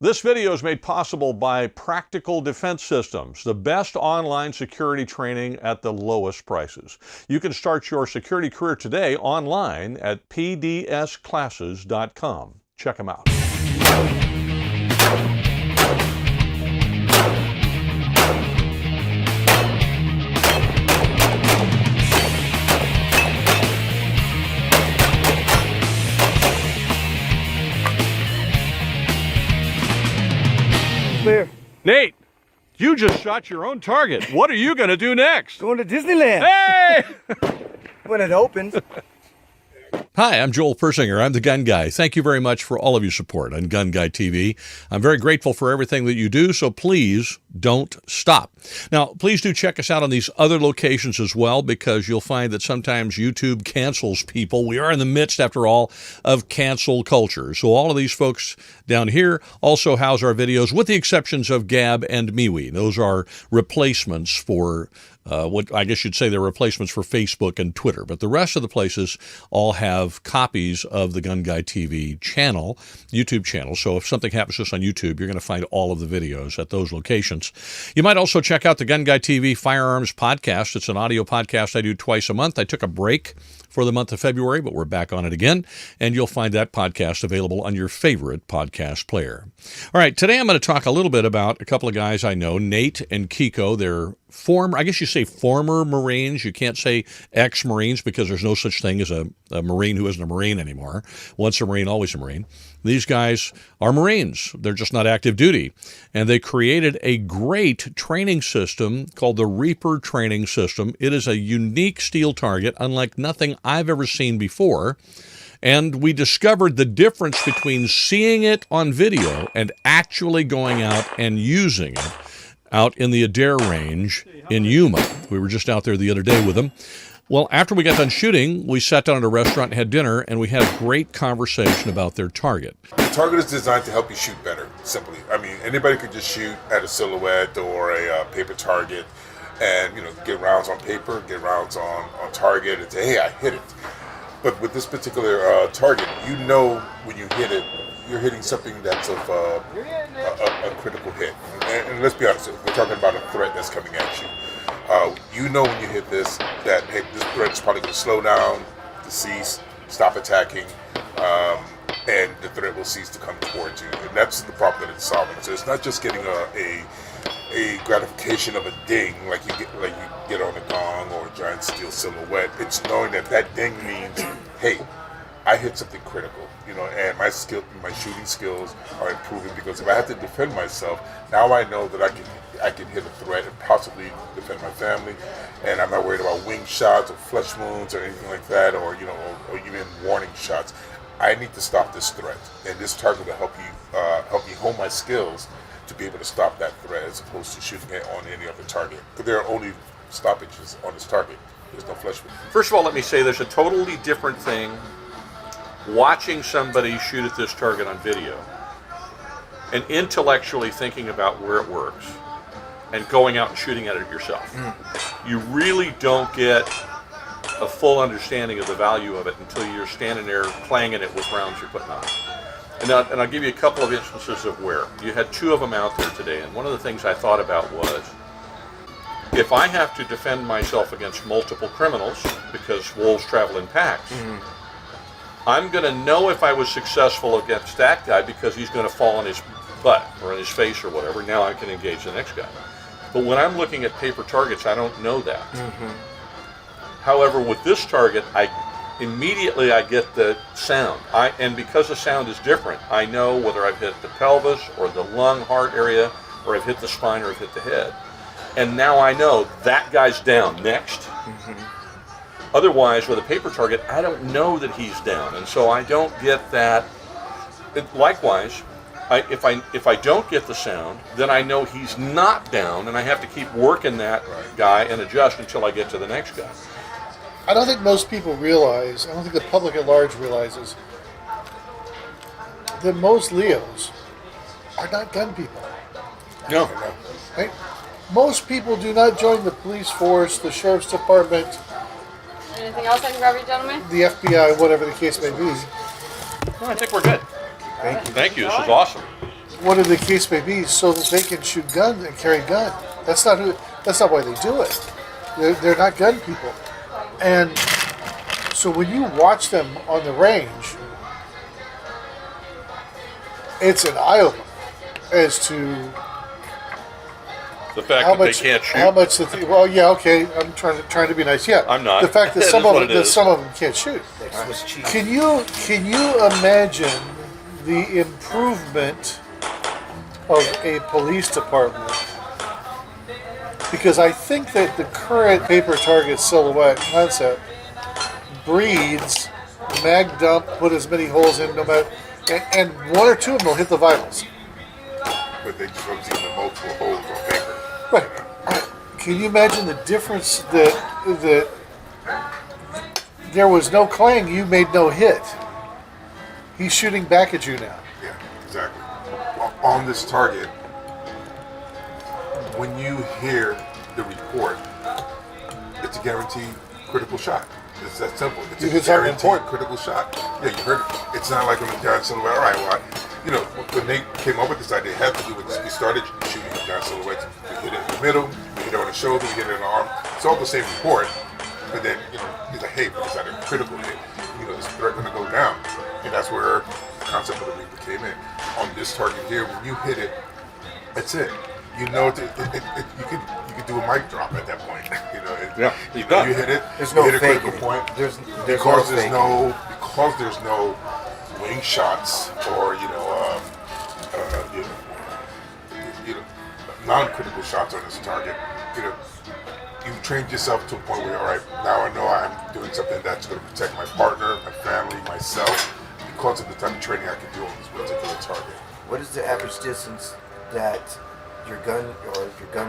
This video is made possible by Practical Defense Systems, the best online security training at the lowest prices. You can start your security career today online at pdsclasses.com. Check them out. Clear. Nate, you just shot your own target. What are you going to do next? Going to Disneyland. Hey! When it opens. Hi, I'm Joel Persinger. I'm the Gun Guy. Thank you very much for all of your support on GunGuyTV. I'm very grateful for everything that you do, so please don't stop. Now, please do check us out on these other locations as well, because you'll find that sometimes YouTube cancels people. We are in the midst, after all, of cancel culture. So all of these folks down here also house our videos, with the exceptions of Gab and MeWe. Those are replacements for what I guess you'd say they're replacements for Facebook and Twitter. But the rest of the places all have copies of the GunGuyTV channel, YouTube channel. So if something happens to us on YouTube, you're going to find all of the videos at those locations. You might also check out the GunGuyTV Firearms podcast. It's an audio podcast I do twice a month. I took a break for the month of February, but we're back on it again, and you'll find that podcast available on your favorite podcast player. All right, today I'm going to talk a little bit about a couple of guys I know, Nate and Kiko. They're former, I guess you say former Marines. You can't say ex-Marines, because there's no such thing as a Marine who isn't a Marine anymore. Once a Marine, always a Marine. These guys are Marines. They're just not active duty. And they created a great training system called the Reaper Training System. It is a unique steel target, unlike nothing I've ever seen before. And we discovered the difference between seeing it on video and actually going out and using it out in the Adair range in Yuma. We were just out there the other day with them. Well, after we got done shooting, we sat down at a restaurant and had dinner, and we had a great conversation about their target. The target is designed to help you shoot better, simply. I mean, anybody could just shoot at a silhouette or a paper target and, get rounds on paper, get rounds on target, and say, hey, I hit it. But with this particular target, when you hit it, you're hitting something that's of a critical hit. And let's be honest, we're talking about a threat that's coming at you. When you hit this, that hey, this threat is probably going to slow down, cease, stop attacking, and the threat will cease to come towards you. And that's the problem that it's solving. So it's not just getting a gratification of a ding like you get on a gong or a giant steel silhouette. It's knowing that ding means, hey, I hit something critical, and my shooting skills are improving, because if I have to defend myself, now I know that I can hit a threat and possibly defend my family, and I'm not worried about wing shots or flesh wounds or anything like that, or even warning shots. I need to stop this threat, and this target will help me hone my skills to be able to stop that threat, as opposed to shooting it on any other target. But there are only stoppages on this target. There's no flesh wound. First of all, let me say there's a totally different thing watching somebody shoot at this target on video and intellectually thinking about where it works and going out and shooting at it yourself. You really don't get a full understanding of the value of it until you're standing there playing in it with rounds you're putting on. And I'll give you a couple of instances of where. You had two of them out there today, and one of the things I thought about was, if I have to defend myself against multiple criminals, because wolves travel in packs, I'm going to know if I was successful against that guy, because he's going to fall on his butt or in his face or whatever. Now I can engage the next guy. But when I'm looking at paper targets, I don't know that. However, with this target, I immediately get the sound. And because the sound is different, I know whether I've hit the pelvis or the lung, heart area, or I've hit the spine or I've hit the head. And now I know that guy's down next. Otherwise, with a paper target, I don't know that he's down, and so I don't get that. Likewise, if I don't get the sound, then I know he's not down, and I have to keep working that guy and adjust until I get to the next guy. I don't think most people realize, I don't think the public at large realizes, that most Leos are not gun people. No. Right? Most people do not join the police force, the sheriff's department, Anything else I can grab you, gentlemen? the FBI, whatever the case may be. No, I think we're good. Thank you. Thank you. This is awesome. whatever the case may be, so that they can shoot guns and carry a gun. That's not why they do it. They're not gun people. And so when you watch them on the range, it's an eye opener as to The fact how that much they can't shoot. how much well, yeah, okay, I'm trying to be nice. Yeah, I'm not. The fact that That some is of what them it is. can't shoot. Swiss cheese. Can you imagine the improvement of a police department? Because I think that the current paper target silhouette concept breeds mag dump, put as many holes in, no matter, and one or two of them will hit the vitals. But they just don't see the multiple holes on paper. Right. Can you imagine the difference that there was no clang, you made no hit. He's shooting back at you now. Yeah, exactly. On this target, when you hear the report, it's a guaranteed critical shot. It's that simple. It's You a heard something guaranteed important. critical shot. Yeah, you heard it. It's not like on the gun silhouette. All right, well, when they came up with this idea, it had to do with this. We started shooting the gun silhouettes. We hit it in the middle, we hit it on the shoulder, we hit it in the arm. It's all the same report. But then, he's like, hey, but it's not a critical hit. This threat going to go down. And that's where the concept of the Reaper came in. On this target here, when you hit it, that's it. You could do a mic drop at that point. you've done. You hit it. There's you no hit a faking critical it. point. There's because no there's no wing shots or non-critical shots on this target. You've trained yourself to a point where, all right, now I know I'm doing something that's going to protect my partner, my family, myself, because of the type of training I can do on this particular target. What is the average distance that your gun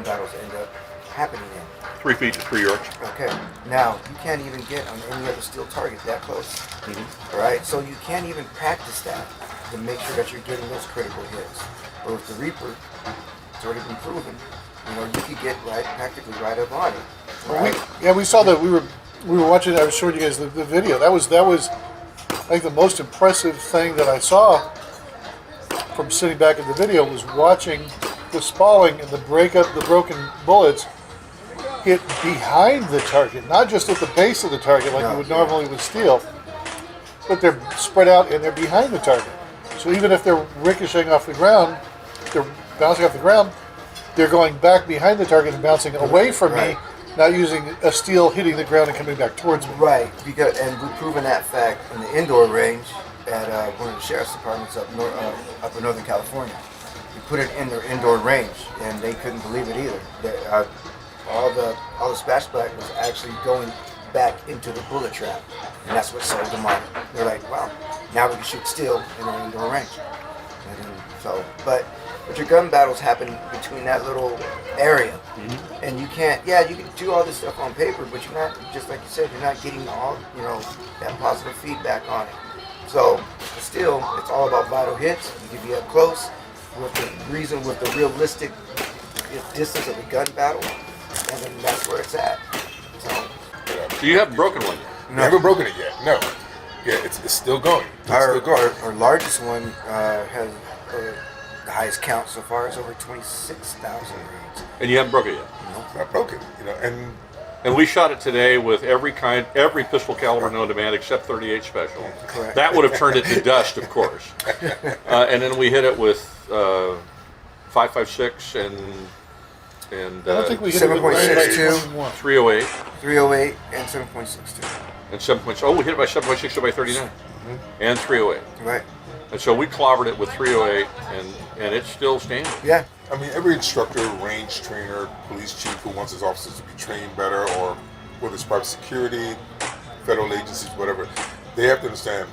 battles end up happening in? 3 feet to 3 yards. Okay. Now you can't even get on any other steel target that close. All right. So you can't even practice that to make sure that you're getting those critical hits. But with the Reaper, it's already been proven. You could get practically right up on it. Right? We saw that. We were watching. I was showing you guys the video. That was I think the most impressive thing that I saw from sitting back in the video was watching the spalling and the broken bullets hit behind the target, not just at the base of the target like you would normally with steel, but they're spread out and they're behind the target. So even if they're ricocheting off the ground, they're bouncing off the ground, they're going back behind the target and bouncing away from me, not using a steel hitting the ground and coming back towards me. Right, and we've proven that fact in the indoor range at one of the sheriff's departments up in Northern California. We put it in their indoor range, and they couldn't believe it either. All the splashback was actually going back into the bullet trap, and that's what sold them on. They're like, wow, now we can shoot steel in our indoor range. But your gun battles happen between that little area, and you can do all this stuff on paper, but you're not, just like you said, you're not getting all that positive feedback on it. So still, it's all about vital hits. You can be up close with the realistic distance of the gun battle, and then that's where it's at. So you haven't broken one yet? No. Never broken it yet. No. Yeah, it's still going. Our largest one has the highest count so far is over 26,000 rounds. And you haven't broken it yet? No, it's not broken. And we shot it today with every pistol caliber known to man except 38 special. Correct. That would have turned it to dust, of course. And then we hit it with 5.56 and I don't think we hit it with 7.62, 308 308, and 7.62. and 7.6. Oh, we hit it by 7.62 by 39 and 308. Right. And so we clobbered it with 308, and it's still standing. Yeah. I mean, every instructor, range trainer, police chief who wants his officers to be trained better, or whether it's private security, federal agencies, whatever, they have to understand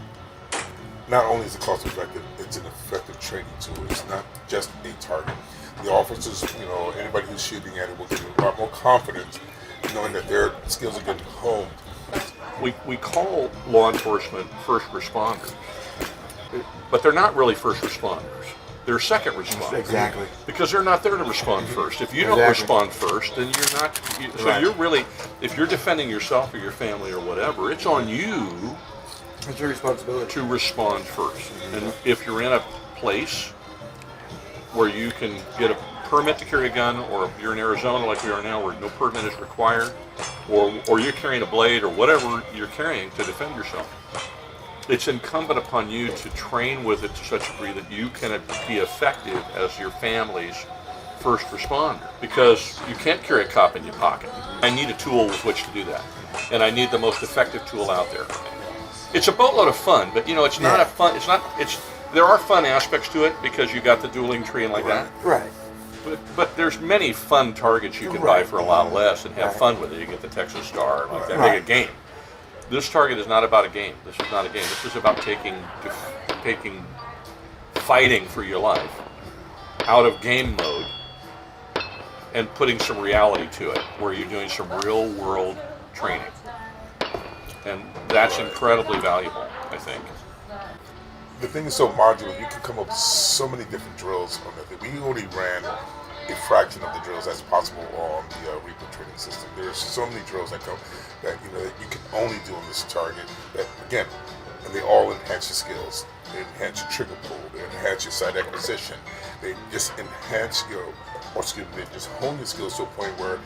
not only is it cost effective, it's an effective training tool. It's not just a target. The officers, anybody who's shooting at it will get a lot more confidence knowing that their skills are getting honed. We call law enforcement first responders, but they're not really first responders. They're second responders. Exactly. Because they're not there to respond first. If you don't respond first, then you're not. So you're really, if you're defending yourself or your family or whatever, it's on you. It's your responsibility to respond first. And if you're in a place where you can get a permit to carry a gun, or if you're in Arizona like we are now, where no permit is required, or you're carrying a blade or whatever you're carrying to defend yourself, it's incumbent upon you to train with it to such a degree that you can be effective as your family's first responder, because you can't carry a cop in your pocket. I need a tool with which to do that, and I need the most effective tool out there. It's a boatload of fun, but it's not a fun. There are fun aspects to it because you got the dueling tree and like that. Right. But there's many fun targets you can buy for a lot less and have fun with it. You get the Texas Star, like that, make a game. This target is not about a game. This is not a game. This is about taking fighting for your life out of game mode and putting some reality to it, where you're doing some real world training. And that's incredibly valuable, I think. The thing is so modular, you can come up with so many different drills on that. We only ran a fraction of the drills as possible on the Reaper training system. There's so many drills that come that that you can only do on this target. That again, and they all enhance your skills. They enhance your trigger pull. They enhance your sight acquisition. They just enhance they just hone your skills to a point where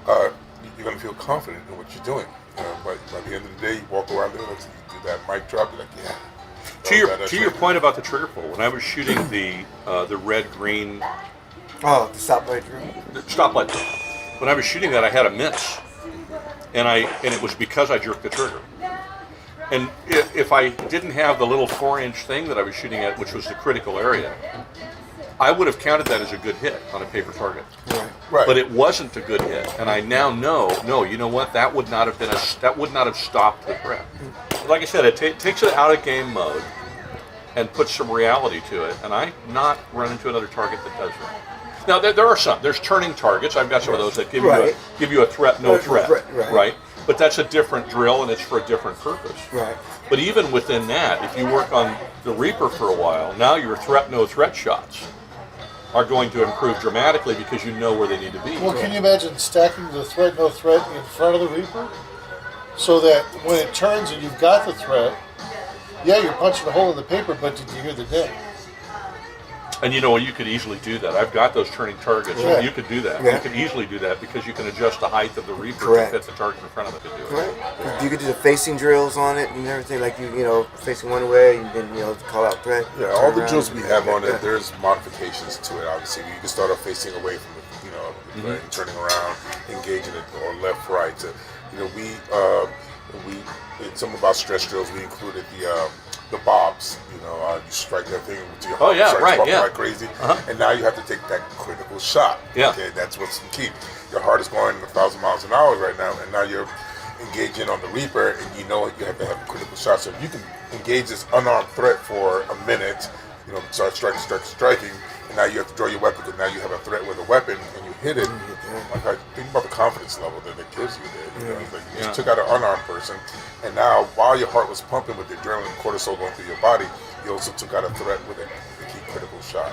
you're going to feel confident in what you're doing. By the end of the day, you walk around there, you do that mic drop, you're like, yeah. To your point about the trigger pull, when I was shooting the red-green the stoplight drill. Stoplight drill, when I was shooting that, I had a miss, and it was because I jerked the trigger. And if I didn't have the little 4-inch thing that I was shooting at, which was the critical area, I would have counted that as a good hit on a paper target. Right. But it wasn't a good hit, and I now know. No, you know what? That would not have stopped the threat. Like I said, it takes it out of game mode and puts some reality to it. And I not run into another target that does that. Now there are some. There's turning targets. I've got some of those that give you a threat, no threat, right? But that's a different drill, and it's for a different purpose. Right. But even within that, if you work on the Reaper for a while, now your threat, no threat shots are going to improve dramatically because you know where they need to be. Well, can you imagine stacking the threat, no threat in front of the Reaper? So that when it turns and you've got the threat, you're punching a hole in the paper, but did you hear the ding? And you could easily do that. I've got those turning targets. Yeah. You could do that. Yeah. You could easily do that because you can adjust the height of the Reaper Correct. to fit the target in front of it to do it. Right. You could do the facing drills on it and everything, like facing one way and then call out threat. Yeah, all the drills we have on it, there's modifications to it. Obviously, you can start off facing away from it, turning around, engaging it, or left, right. We in some of our stress drills we included the bobs. You strike that thing with your heart, like crazy, and now you have to take that critical shot. Yeah. Okay, that's what's key. Your heart is going 1,000 miles an hour right now, and now you're engaging on the Reaper, and you have to have a critical shot. So if you can engage this unarmed threat for a minute, start striking, and now you have to draw your weapon because now you have a threat with a weapon, and you hit it. Like, think about the confidence level that it gives you there. You just took out an unarmed person, and now while your heart was pumping with the adrenaline and cortisol going through your body, you also took out a threat with a key critical shot.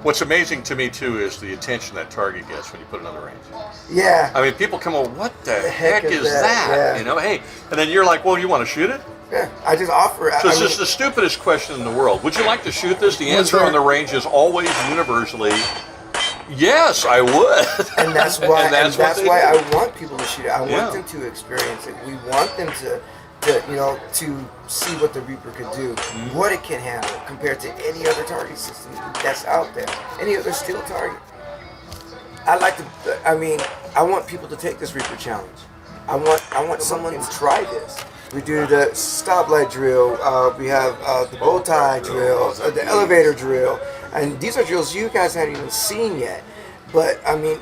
What's amazing to me too is the attention that target gets when you put it on the range. Yeah. I mean, people come on, what the heck is that? that? Hey, and then you're like, well, you want to shoot it? Yeah. I just offer. So it's just the stupidest question in the world. Would you like to shoot this? The answer on the range is always universally, yes, I would. And that's why. and that's why I want people to shoot it. I want them to experience it. We want them to see what the Reaper could do, what it can handle compared to any other target system that's out there, any other steel target. I want people to take this Reaper challenge. I want someone to try this. We do the stoplight drill. We have the bow tie drill, the elevator drill, and these are drills you guys haven't even seen yet. But I mean,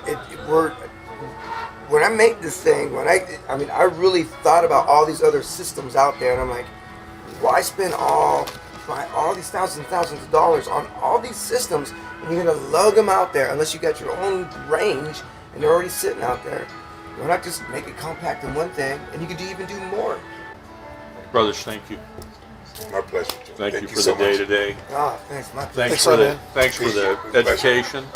when I make this thing, I really thought about all these other systems out there, and I'm like, why spend all these thousands and thousands of dollars on all these systems, and you're gonna lug them out there unless you got your own range and they're already sitting out there? Why not just make it compact in one thing, and you can even do more? Brothers, thank you. My pleasure. Thank you for the day today. Thanks, my Thanks for the education,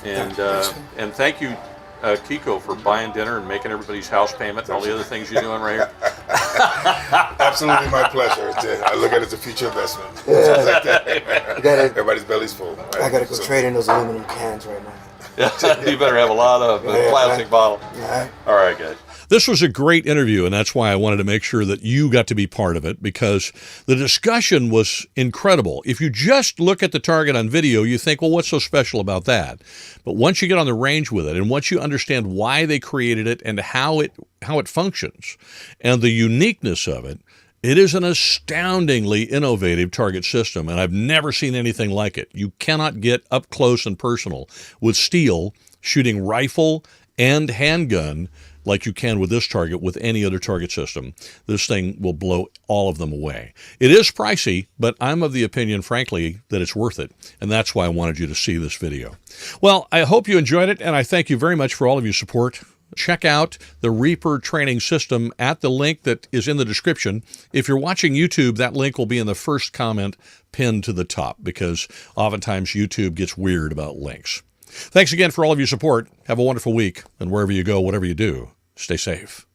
and thank you, Kiko, for buying dinner and making everybody's house payment and all the other things you're doing right here. Absolutely my pleasure. I look at it as a future investment. Yeah. Like that. Everybody's belly's full. Right? I gotta go trade in those aluminum cans right now. You better have a lot of plastic bottle. Right. All right, guys. This was a great interview, and that's why I wanted to make sure that you got to be part of it, because the discussion was incredible. If you just look at the target on video, you think, well, what's so special about that? But once you get on the range with it, and once you understand why they created it and how it functions and the uniqueness of it, it is an astoundingly innovative target system, and I've never seen anything like it. You cannot get up close and personal with steel shooting rifle and handgun like you can with this target with any other target system. This thing will blow all of them away. It is pricey, but I'm of the opinion, frankly, that it's worth it, and that's why I wanted you to see this video. Well, I hope you enjoyed it, and I thank you very much for all of your support. Check out the Reaper training system at the link that is in the description. If you're watching YouTube, that link will be in the first comment pinned to the top, because oftentimes YouTube gets weird about links. Thanks again for all of your support. Have a wonderful week, and wherever you go, whatever you do, stay safe.